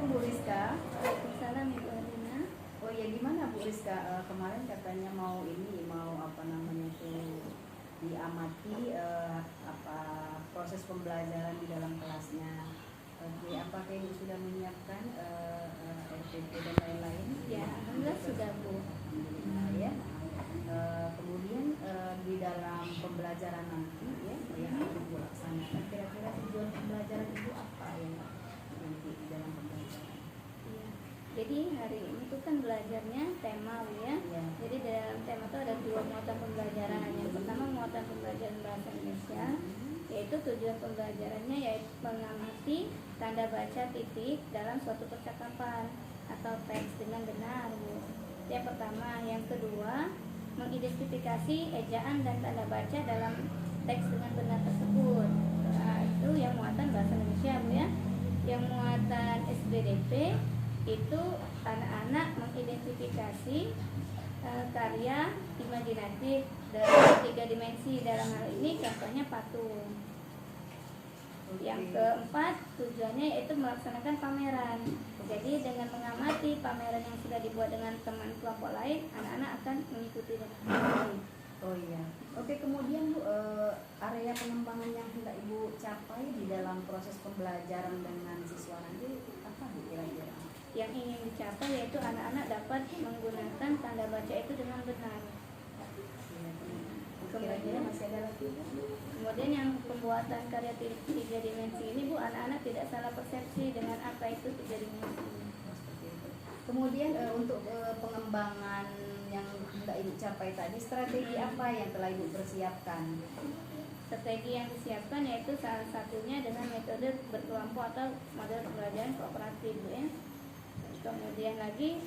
Bu Rizka. Waalaikumsalam Ibu Alina. Oh ya, gimana Bu Rizka, kemarin katanya mau apa namanya tuh diamati proses pembelajaran di dalam kelasnya. Apakah Ibu sudah menyiapkan RPP dan lain-lain? Ya, alhamdulillah sudah Bu. Alhamdulillah ya. Kemudian di dalam pembelajaran nanti ya yang Ibu laksanakan, kira-kira tujuan pembelajaran Ibu apa yang nanti di dalam pembelajaran? Ya. Jadi hari ini tuh kan belajarnya tema Bu ya. Ya. Jadi dalam tema itu ada 2 muatan pembelajaran. Yang pertama muatan pembelajaran bahasa Indonesia, yaitu tujuan pembelajarannya yaitu mengamati tanda baca titik dalam suatu percakapan atau teks dengan benar Bu. Yang pertama, yang kedua mengidentifikasi ejaan dan tanda baca dalam teks dengan benar tersebut. Nah, itu yang muatan bahasa Indonesia Bu ya. Yang muatan SBDP itu anak-anak mengidentifikasi karya imajinatif dalam 3 dimensi. Dalam hal ini contohnya patung. Yang keempat, tujuannya yaitu melaksanakan pameran. Jadi dengan mengamati pameran yang sudah dibuat dengan teman kelompok lain, anak-anak akan mengikuti dengan baik. Oh iya. Oke, kemudian Bu, area pengembangan yang hendak Ibu capai di dalam proses pembelajaran dengan siswa nanti apa Bu kira-kira? Yang ingin dicapai yaitu anak-anak dapat menggunakan tanda baca itu dengan benar. Kira-kira masih ada lagi Bu? Kemudian yang pembuatan karya 3 dimensi ini Bu, anak-anak tidak salah persepsi dengan apa itu 3 dimensi. Seperti itu. Kemudian untuk pengembangan yang hendak Ibu capai tadi, strategi apa yang telah Ibu persiapkan? Strategi yang disiapkan yaitu salah satunya dengan metode berkelompok atau model pembelajaran kooperatif Bu ya. Kemudian lagi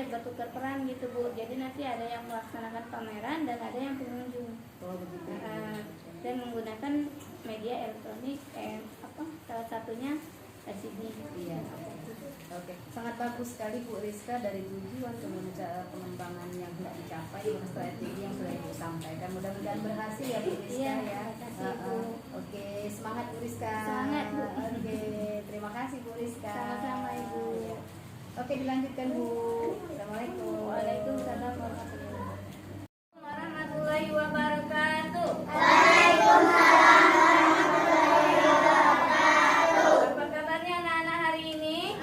bertukar peran gitu Bu. Jadi nanti ada yang melaksanakan pameran dan ada yang pengunjung. Oh begitu. Dan menggunakan media elektronik salah satunya LCD. Iya. Oke, sangat bagus sekali Bu Rizka dari tujuan kemudian pengembangan yang hendak dicapai dengan strategi yang sudah Ibu sampaikan. Mudah-mudahan berhasil ya Bu Rizka Iya, ya. terima kasih, Bu. Oke, semangat Bu Rizka. Semangat, Bu. Oke, terima kasih Bu Rizka. Sama-sama Ibu. Oke, dilanjutkan Bu. Assalamualaikum. Waalaikumsalam warahmatullahi wabarakatuh. Apa kabarnya anak-anak hari ini?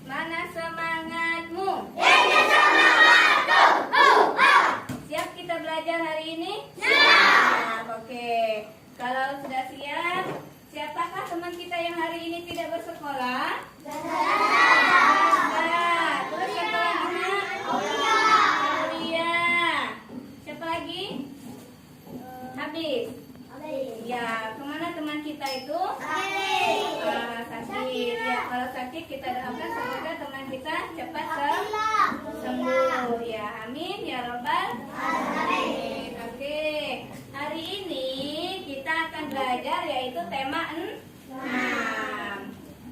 Mana semangatmu? Siap kita belajar hari ini? Siap. Oke. Kalau sudah siap, siapakah teman kita yang hari ini tidak bersekolah? Nah, terus siapa lagi Nak? Aulia. Siapa lagi? Habis. Ya, kemana teman kita itu? Sakit. Ya, kalau sakit kita doakan semoga teman kita cepat sembuh. Ya, amin ya robbal alamin. Oke, hari ini kita akan belajar yaitu tema 6.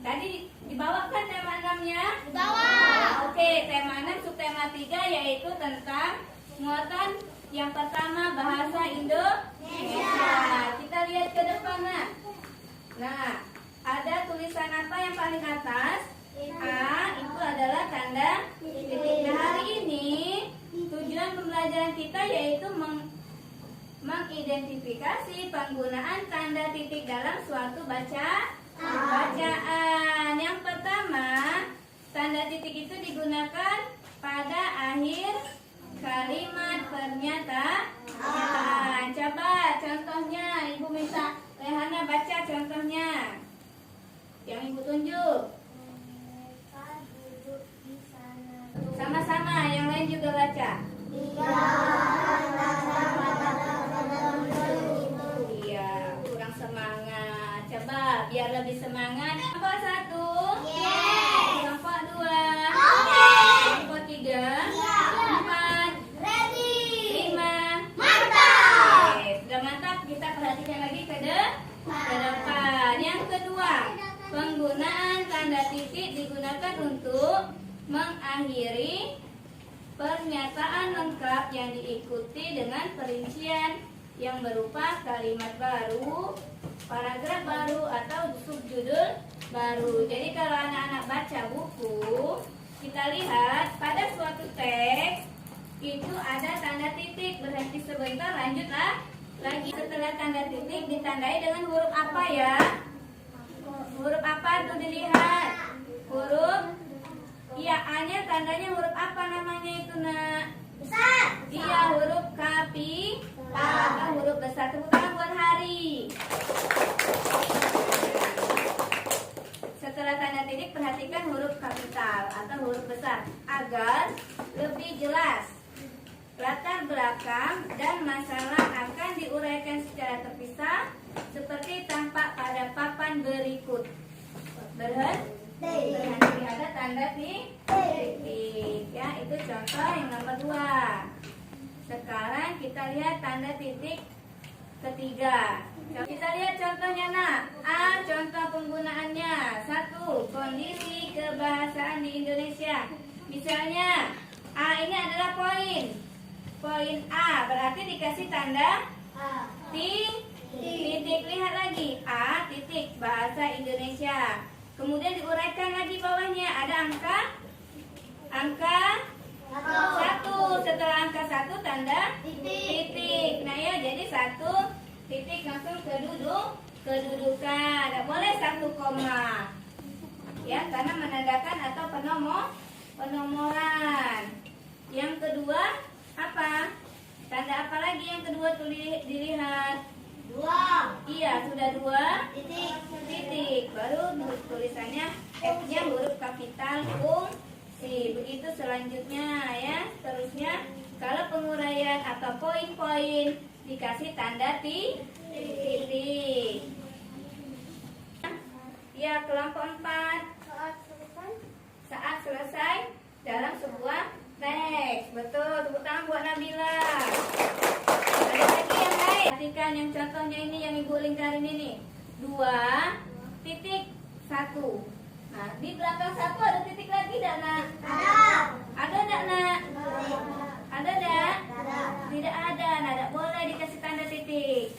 Tadi dibawakan tema 6-nya? Dibawa. Oke, tema 6 subtema 3 yaitu tentang muatan yang pertama bahasa Indonesia. Kita lihat ke depan Nah, ada tulisan apa yang paling atas? A, itu adalah tanda titik. Nah, hari ini tujuan pembelajaran kita yaitu mengidentifikasi penggunaan tanda titik dalam suatu bacaan. Yang pertama, tanda titik itu digunakan pada akhir kalimat pernyataan. Coba contohnya, Ibu minta Rehana baca contohnya yang Ibu tunjuk. Sama-sama, yang lain juga baca. Iya, kurang semangat. Coba biar lebih semangat. Kelompok 1. Kelompok 2. Kelompok 3. 4. 5. Oke, sudah mantap. Kita perhatikan lagi ke depan. Yang kedua, penggunaan tanda titik digunakan untuk mengakhiri pernyataan lengkap yang diikuti dengan perincian yang berupa kalimat baru, paragraf baru atau subjudul baru. Jadi kalau anak-anak baca buku, kita lihat pada suatu teks itu ada tanda titik, berhenti sebentar, lanjutlah lagi. Setelah tanda titik ditandai dengan huruf apa ya? Huruf apa tuh dilihat? Huruf, iya, A-nya tandanya huruf apa namanya itu, nak? Besar. Iya, huruf kapital atau huruf besar. Tepuk tangan buat Hari. Setelah tanda titik, perhatikan huruf kapital atau huruf besar agar lebih jelas. Latar belakang dan masalah akan diuraikan secara terpisah seperti tampak pada papan berikut. Berhenti, ada tanda titik. Ya, itu contoh yang nomor 2. Sekarang kita lihat tanda titik ketiga. Kita lihat contohnya, nak. A, contoh penggunaannya. 1. Kondisi kebahasaan di Indonesia. Misalnya, A ini adalah poin. Poin A berarti dikasih tanda titik. Lihat lagi, A titik bahasa Indonesia. Kemudian diuraikan lagi bawahnya ada angka 1. Setelah angka 1 tanda titik. Nah ya, jadi 1 titik langsung kedudukan. Tidak boleh 1 koma. Ya, karena menandakan atau penomoran. Yang kedua apa? Tanda apa lagi yang kedua tuh dilihat? 2. Iya, sudah 2 titik. Baru tulisannya F-nya huruf kapital fungsi. Begitu selanjutnya ya. Terusnya kalau penguraian atau poin-poin dikasih tanda titik. Ya, kelompok 4. Saat selesai dalam sebuah teks. Betul, tepuk tangan buat Nabila. Ada lagi yang lain. Perhatikan yang contohnya ini yang Ibu lingkarin ini. 2.1. Nah, di belakang 1 ada titik lagi enggak, nak? Ada enggak, nak? Ada enggak? Tidak ada. Nah, tidak boleh dikasih tanda titik.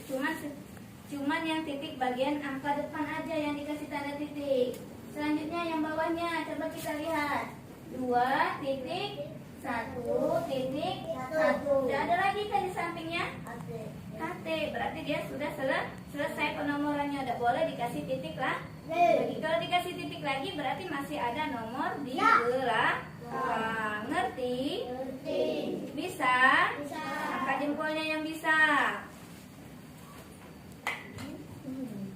Cuman yang titik bagian angka depan aja yang dikasih tanda titik. Selanjutnya yang bawahnya coba kita lihat. 2.1. Tidak ada lagi kan di sampingnya? KT. Berarti dia sudah selesai penomorannya. Tidak boleh dikasih titik lah. Lagi kalau dikasih titik lagi berarti masih ada nomor di belakang. Ngerti? Bisa? Angkat jempolnya yang bisa.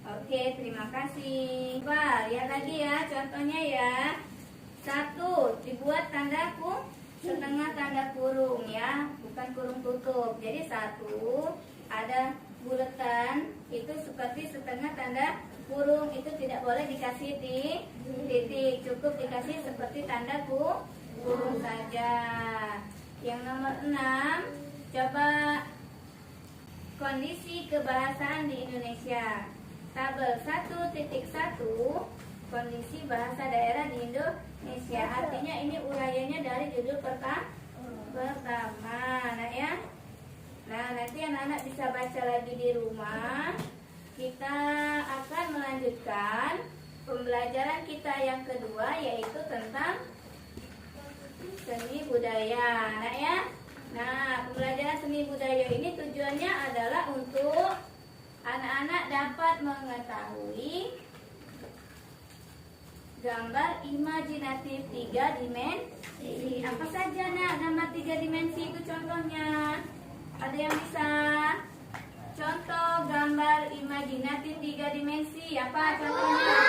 Oke, terima kasih. Coba lihat lagi ya contohnya ya. 1. Dibuat tanda setengah tanda kurung ya, bukan kurung tutup. Jadi 1 ada buletan itu seperti setengah tanda kurung, itu tidak boleh dikasih titik, cukup dikasih seperti tanda kurung saja. Yang nomor 6, coba kondisi kebahasaan di Indonesia. Tabel 1.1 kondisi bahasa daerah di Indonesia. Artinya ini uraiannya dari judul pertama. Nah ya. Nah, nanti anak-anak bisa baca lagi di rumah. Kita akan melanjutkan pembelajaran kita yang kedua, yaitu tentang seni budaya. Nah ya. Nah, pembelajaran seni budaya ini tujuannya adalah untuk anak-anak dapat mengetahui gambar imajinatif 3 dimensi. Apa saja, nak, gambar 3 dimensi itu contohnya? Ada yang bisa? Contoh gambar imajinatif 3 dimensi. Apa contohnya?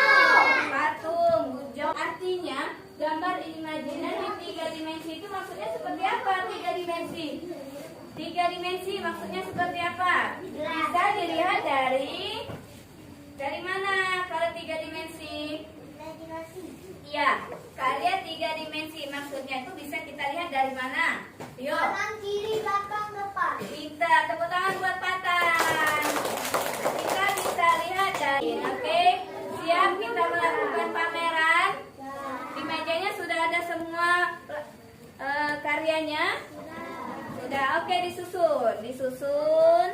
Patung, hujung. Artinya gambar imajinatif 3 dimensi itu maksudnya seperti apa? 3 dimensi. 3 dimensi maksudnya seperti apa? Bisa dilihat dari mana kalau 3 dimensi? Iya, kalian 3 dimensi maksudnya itu bisa kita lihat dari mana? Yuk. Kanan, kiri, belakang, depan. Pintar, tepuk tangan buat Patan. Kita bisa lihat dari, oke? Siap kita melakukan pameran. Di mejanya sudah ada semua karyanya? Sudah. Oke, disusun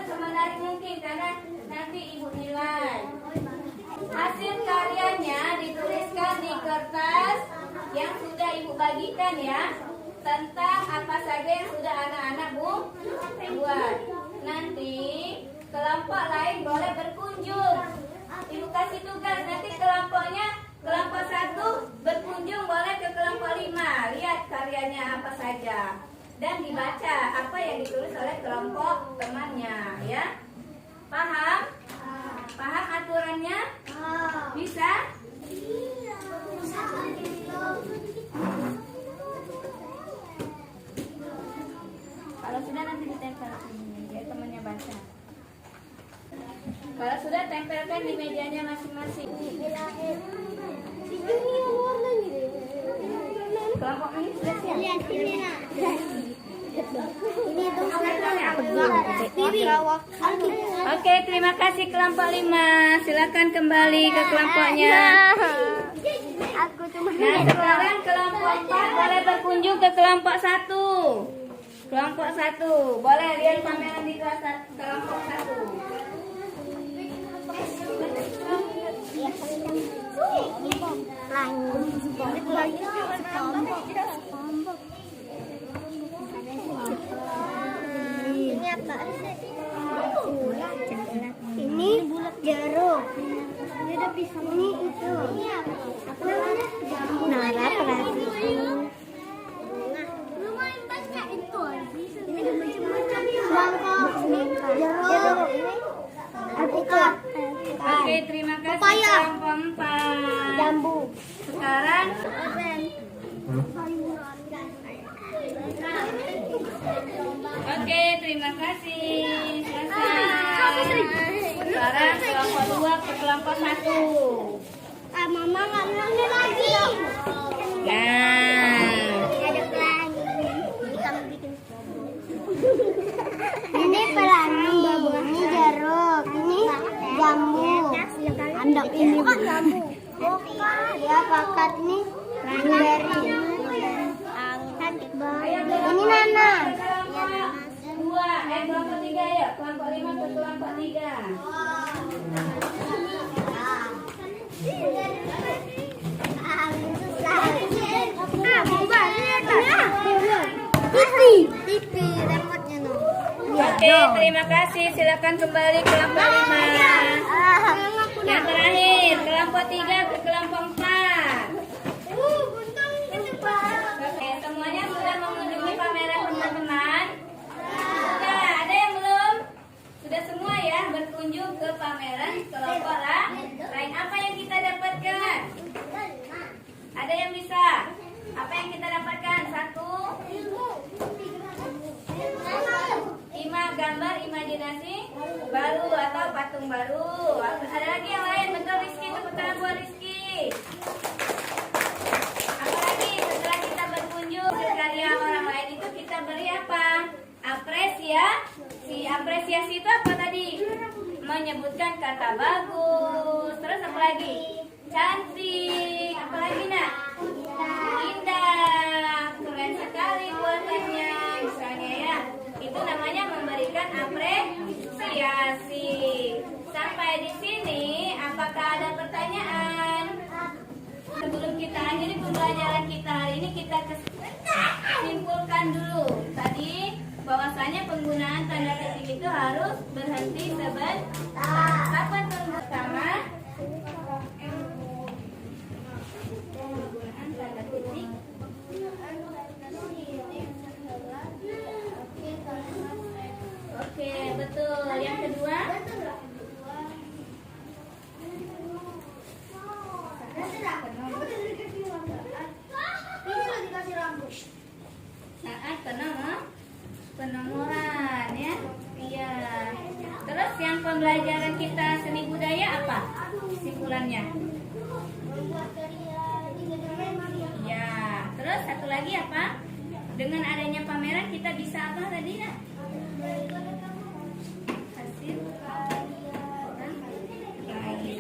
semenarik mungkin karena nanti ibu nilai. Hasil karyanya dituliskan di kertas yang sudah ibu bagikan ya, tentang apa saja yang sudah anak-anak buat. Nanti kelompok lain boleh berkunjung. Ibu kasih tugas nanti kelompok 1 berkunjung boleh ke kelompok 5. Lihat karyanya apa saja dan dibaca apa yang ditulis oleh kelompok temannya ya. Paham? Paham aturannya? Bisa? Kalau sudah nanti ditempel biar temannya baca. Kalau sudah tempelkan di mejanya masing-masing. Kelompok ini sudah siap. Lihat ini nak. Ini tuh Oke, terima kasih kelompok 5. Silakan kembali ke kelompoknya. Aku cuma Nah, sekarang kelompok 4 boleh berkunjung ke kelompok 1. Kelompok 1 boleh lihat pameran di kelas kelompok 1. Ini apa sih? Ini jeruk. Ini ada pisang. Ini itu. Apa namanya? Nara perhati. Lumayan banyak itu. Ini macam-macam. Mangkok. Jeruk. Alpukat. Oke, terima kasih Papaya. kelompok 4. Jambu. Sekarang oke, terima kasih. Selesai. Sekarang kelompok 2 ke kelompok 1. Mama nggak mau lagi. Nah, Aduk lagi. Kamu bikin. Ini pelangi, ini jeruk, ini jambu. Andok ini bukan jambu. Bukan. Ya pakat nih. Blueberry. Ini nanas. Kelompok 3 ya. Kelompok 5 ke kelompok 3. TV remote-nya no. Oke, terima kasih. Silakan kembali kelompok 5. Yang terakhir, kelompok 3 ke kelompok 4. Oke, semuanya sudah mengunjungi pameran teman-teman? Sudah, ada yang belum? Sudah semua ya berkunjung ke pameran kelompok lain. Apa yang kita dapatkan? Ada yang bisa? Apa yang kita dapatkan? 5 gambar imajinasi baru atau patung baru. Ada lagi yang lain? Betul Rizky, tepuk tangan buat Rizky. Apalagi setelah kita berkunjung ke karya orang lain itu kita beri apa? Apresiasi. Apresiasi itu apa tadi? Menyebutkan kata bagus. Terus apa lagi? Cantik. Apa lagi nak? Indah. Keren sekali buatannya. Misalnya ya. Itu namanya memberikan apresiasi. Sampai di sini, apakah ada pertanyaan? Sebelum kita akhiri pembelajaran kita hari ini, kita simpulkan dulu. Tadi bahwasanya penggunaan tanda titik itu harus berhenti sebentar. Kapan pertama? Penggunaan tanda titik. Oke, betul. Yang kedua? Saat penomoran ya. Iya. Terus yang pembelajaran kita seni budaya apa? Kesimpulannya? Ya. Terus satu lagi apa? Dengan adanya pameran kita bisa apa tadi ya? Hasil lain.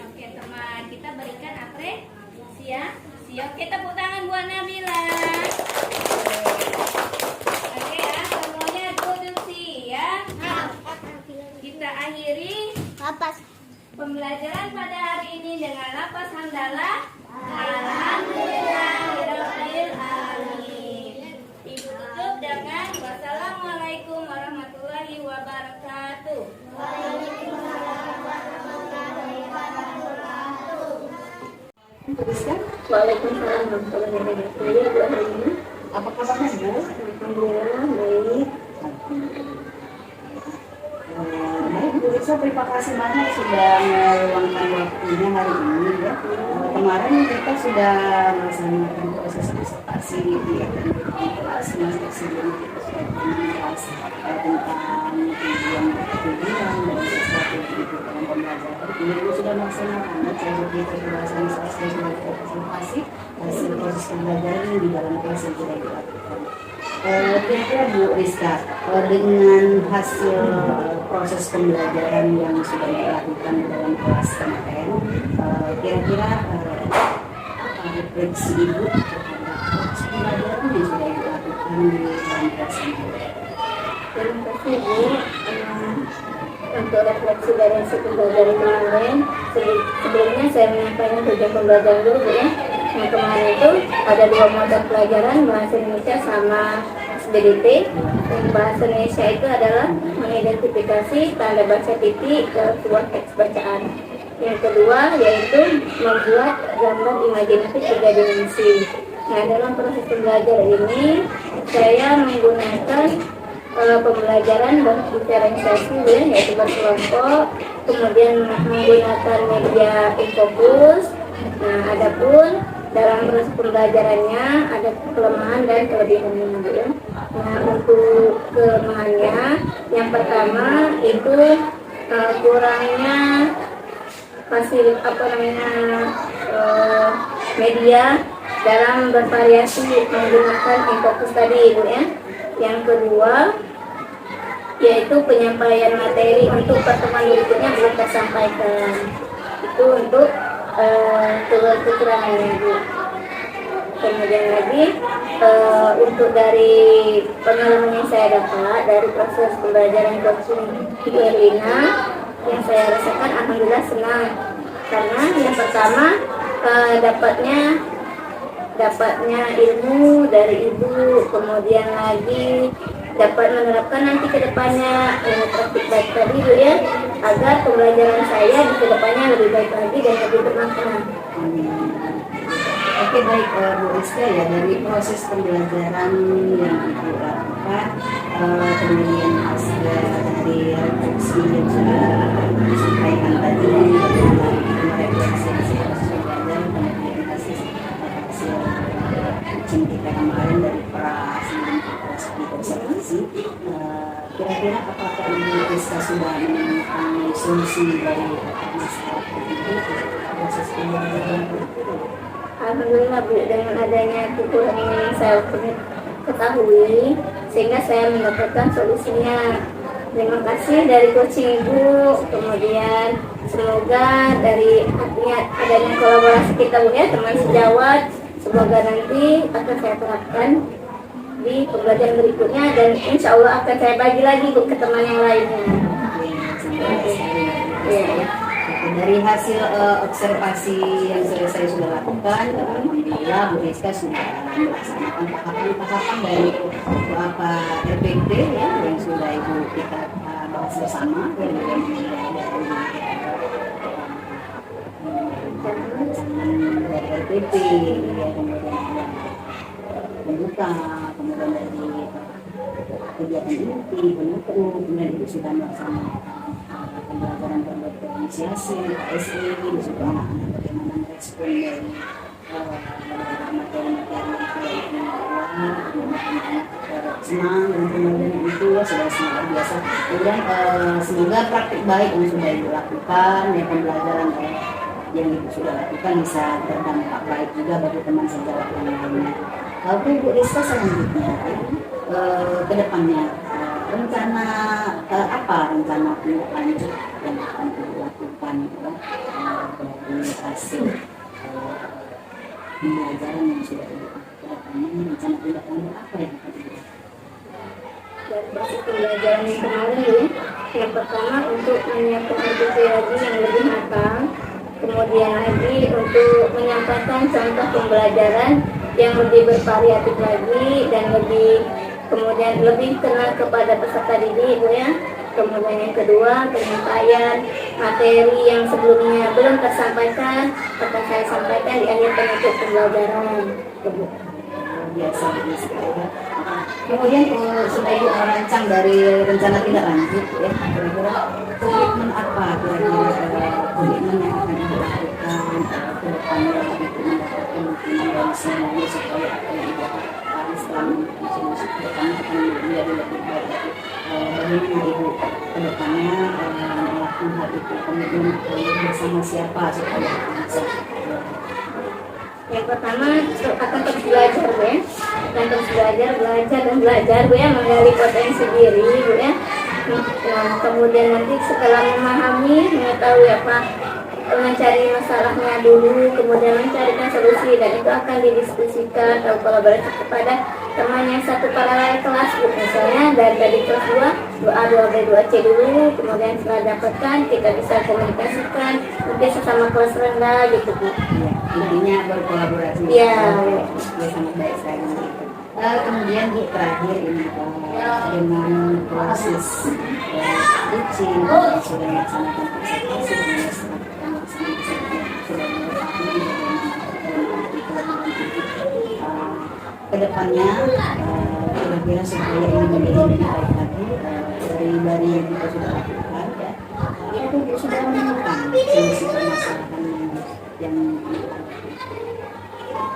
Oke teman, kita berikan apresiasi. Oke, tepuk tangan buat Nabila. pembelajaran pada hari ini dengan lafaz hamdalah. Alhamdulillahirabbil alamin. Ibu tutup dengan wassalamualaikum warahmatullahi wabarakatuh. Waalaikumsalam warahmatullahi wabarakatuh. Apa kabarnya, Bu? Alhamdulillah baik. Baik, Bu Risa, terima kasih banyak sudah meluangkan waktunya hari ini ya. Kemarin kita sudah melaksanakan proses observasi di kelas, sebelum kita sudah membahas tentang tujuan dan strategi dalam pembelajaran. Ibu sudah melaksanakan strategi pembelajaran sudah observasi hasil proses pembelajaran di dalam kelas yang sudah dilakukan. Kira-kira Bu Rizka, dengan hasil proses pembelajaran yang sudah dilakukan dalam kelas kemarin, kira-kira apa refleksi Ibu terhadap proses pembelajaran yang sudah dilakukan di dalam kelas kemarin? Terima kasih Bu. Untuk refleksi dari hasil pembelajaran kemarin, sebelumnya saya menyampaikan tujuan pembelajaran dulu Bu ya. Yang kemarin itu ada 2 mata pelajaran, bahasa Indonesia sama SBDT. Yang bahasa Indonesia itu adalah mengidentifikasi tanda baca titik dalam sebuah teks bacaan. Yang kedua yaitu membuat gambar imajinatif 3 dimensi. Nah, dalam proses pembelajaran ini saya menggunakan pembelajaran diferensiasi ya, yaitu berkelompok, kemudian menggunakan media infocus. Nah, adapun dalam proses pembelajarannya ada kelemahan dan kelebihannya ya. Nah, untuk kelemahannya yang pertama itu kurangnya media dalam bervariasi menggunakan infocus tadi Bu ya. Yang kedua yaitu penyampaian materi untuk pertemuan berikutnya belum tersampaikan. Itu untuk kekurangannya Bu. Kemudian lagi untuk dari pengalaman yang saya dapat dari proses pembelajaran coaching Ibu Erlina, yang saya rasakan alhamdulillah senang karena yang pertama dapatnya ilmu dari Ibu, kemudian lagi dapat menerapkan nanti ke depannya praktik baik tadi Bu ya, agar pembelajaran saya di ke depannya lebih baik lagi dan lebih bermakna. Oke, baik Bu Rizka ya, dari proses pembelajaran yang Ibu lakukan, kemudian hasil dari refleksi yang sudah disampaikan tadi, refleksi hasil proses pembelajaran, kemudian hasil coaching kita kemarin dari observasi, kira-kira apakah Ibu Rizka sudah menemukan solusi dari masalah itu proses pembelajaran? Alhamdulillah Bu, dengan adanya kekurangan yang saya ketahui sehingga saya mendapatkan solusinya. Terima kasih dari coaching Ibu, kemudian semoga dari adanya kolaborasi kita Bu ya, teman sejawat, semoga nanti akan saya terapkan di pembelajaran berikutnya dan insya Allah akan saya bagi lagi Bu ke teman yang lainnya. Dari hasil observasi yang saya sudah lakukan, alhamdulillah Bu Rizka sudah melaksanakan tahapan-tahapan dari beberapa RPP ya, yang sudah Ibu kita bahas bersama, kemudian dari RPP, ya, kemudian pembuka, kemudian dari kegiatan inti, penutup, kemudian Ibu sudah melaksanakan pembelajaran berinisiasi, KSI, juga anak-anak bagaimana merespon dari materi-materi yang senang dan kemudian itu ya sudah sangat biasa. Kemudian semoga praktik baik yang sudah dilakukan ya, pembelajaran yang Ibu sudah lakukan bisa berdampak baik juga bagi teman sejawat yang lainnya. Lalu Bu Rizka selanjutnya ke depannya rencana rencana tindak lanjut yang akan dilakukan dari hasil pembelajaran yang sudah dilakukan, rencana tindak lanjut apa yang akan dilakukan? Dari proses pembelajaran yang kemarin Bu, Yang pertama untuk menyiapkan edukasi yang lebih matang, kemudian lagi untuk menyampaikan contoh pembelajaran yang lebih bervariatif lagi dan kemudian lebih kenal kepada peserta didik, Bu ya. Kemudian yang kedua, penyampaian materi yang sebelumnya belum tersampaikan akan saya sampaikan di akhir penutup pembelajaran. Biasa sekali ya. Kemudian sudah Ibu rancang dari rencana tindak lanjut ya, kira-kira komitmen apa kira-kira komitmen yang akan Ibu lakukan ke depannya untuk mendapatkan dukungan dari semuanya supaya apa yang Ibu lakukan setelah mengikuti ke depannya akan menjadi lebih baik. Bagaimana Ibu ke depannya melakukan hal itu, komitmen bersama siapa supaya bisa. Yang pertama akan terus belajar, Bu ya. Akan terus belajar dan belajar, Bu ya, menggali potensi diri, Bu ya. Nah, kemudian nanti setelah memahami, mengetahui apa, mencari masalahnya dulu, kemudian mencarikan solusi, dan itu akan didiskusikan atau kolaborasi kepada teman yang satu paralel kelas, Bu. Misalnya dari tadi kelas 2, 2A, 2B, 2C dulu, kemudian setelah dapatkan kita bisa komunikasikan mungkin sesama kelas rendah gitu, Bu. Intinya berkolaborasi. Iya. Ya, sangat baik sekali. Kemudian di terakhir ini dengan proses teaching sudah melaksanakan presentasi kedepannya kira-kira supaya ini menjadi lebih baik lagi dari yang kita sudah lakukan ya, itu sudah menemukan solusi permasalahan yang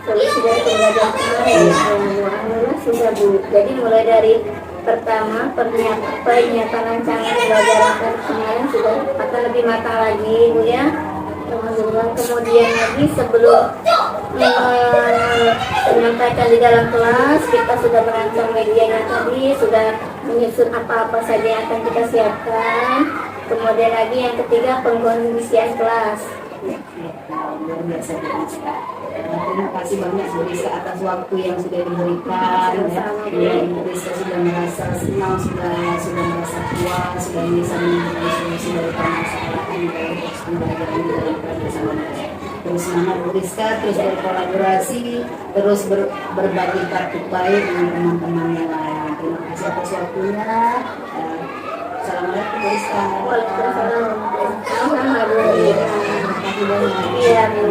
solusi dari pembelajaran kemarin. Alhamdulillah sudah, Bu. Jadi mulai dari pertama penyiapan rancangan pembelajaran kemarin sudah akan lebih matang lagi, Bu ya. Kemudian lagi sebelum menyampaikan di dalam kelas kita sudah merancang medianya tadi, sudah menyusun apa-apa saja yang akan kita siapkan. Kemudian lagi yang ketiga pengkondisian kelas. Luar biasa Rizka. Terima kasih banyak Bu Rizka atas waktu yang sudah diberikan ya. Ibu Rizka sudah merasa senang, sudah merasa puas, sudah bisa menemukan solusi dari permasalahan dari pembelajaran di dalam bersama. Terus semangat Bu Rizka, terus berkolaborasi, terus berbagi praktik baik dengan teman-teman yang lain. Terima kasih atas waktunya. Assalamualaikum Bu Rizka. Waalaikumsalam. Sama-sama, Bu. Terima kasih banyak. Iya, Bu.